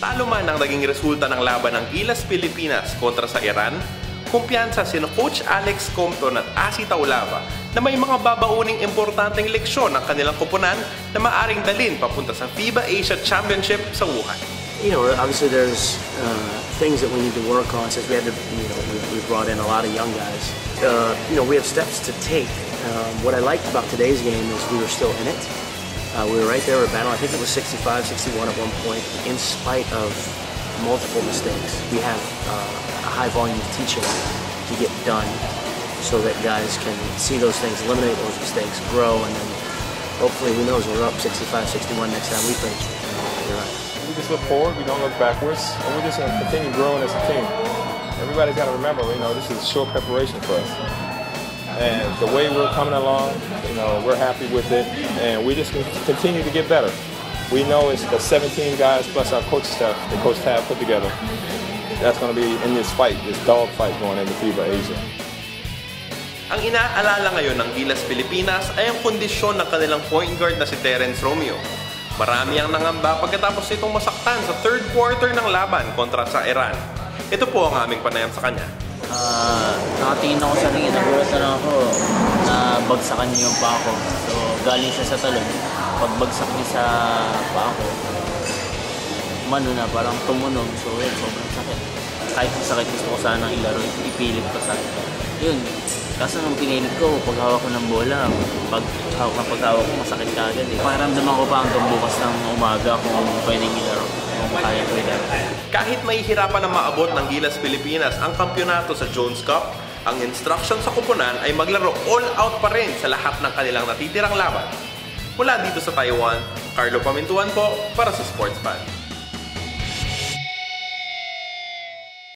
Talo man ang naging resulta ng laban ng Gilas Pilipinas kontra sa Iran, kumpiyansa sina Coach Alex Compton at Asi Taulava na may mga babauning importanteng leksyon ng kanilang koponan na maaring dalhin papunta sa FIBA Asia Championship sa Wuhan. You know, obviously there's things that we need to work on since we had to, we brought in a lot of young guys. You know, we have steps to take. What I liked about today's game is we were still in it. We were right there with battle. I think it was 65-61 at one point, in spite of multiple mistakes. We have a high volume of teaching to get done so that guys can see those things, eliminate those mistakes, grow, and then hopefully, who knows, we're up 65-61 next time we play. We just look forward, we don't look backwards, and we're just going to continue growing as a team. Everybody's got to remember, this is short preparation for us. And the way we're coming along, we're happy with it, and we just continue to get better. We know it's the 17 guys plus our coach staff, the coach Tab put together. That's going to be in this fight, this dog fight going into FIBA Asia. Ang inaalala ngayon ng Gilas Pilipinas ay ang kondisyon ng kanilang point guard na si Terence Romeo. Marami ang nangamba pagkatapos nitong masaktan sa third quarter ng laban kontra sa Iran. Ito po ang aming panayam sa kanya. Nakatingin ako sa ringin, nagulat na lang ako na bagsakan niya yung paa ko. So, galing siya sa talon. Pagbagsak niya sa paa ko, na parang tumunog. So, yun, sobrang sakit. Kahit masakit, gusto ko sanang ilaro, ipilit pa sa akin. Yun, kaso nung pinilit ko, paghawak ko ng bola, paghawak ko, masakit ka agad. Pakiramdaman ko pa hanggang bukas ng umaga kung pwedeng ilaro. Kaya ko ilaro. Kahit mahihirapan na maabot ng Gilas Pilipinas ang kampyonato sa Jones Cup, ang instruction sa koponan ay maglaro all-out pa rin sa lahat ng kanilang natitirang laban. Mula dito sa Taiwan, Carlo Pamintuan po para sa Sports Fan.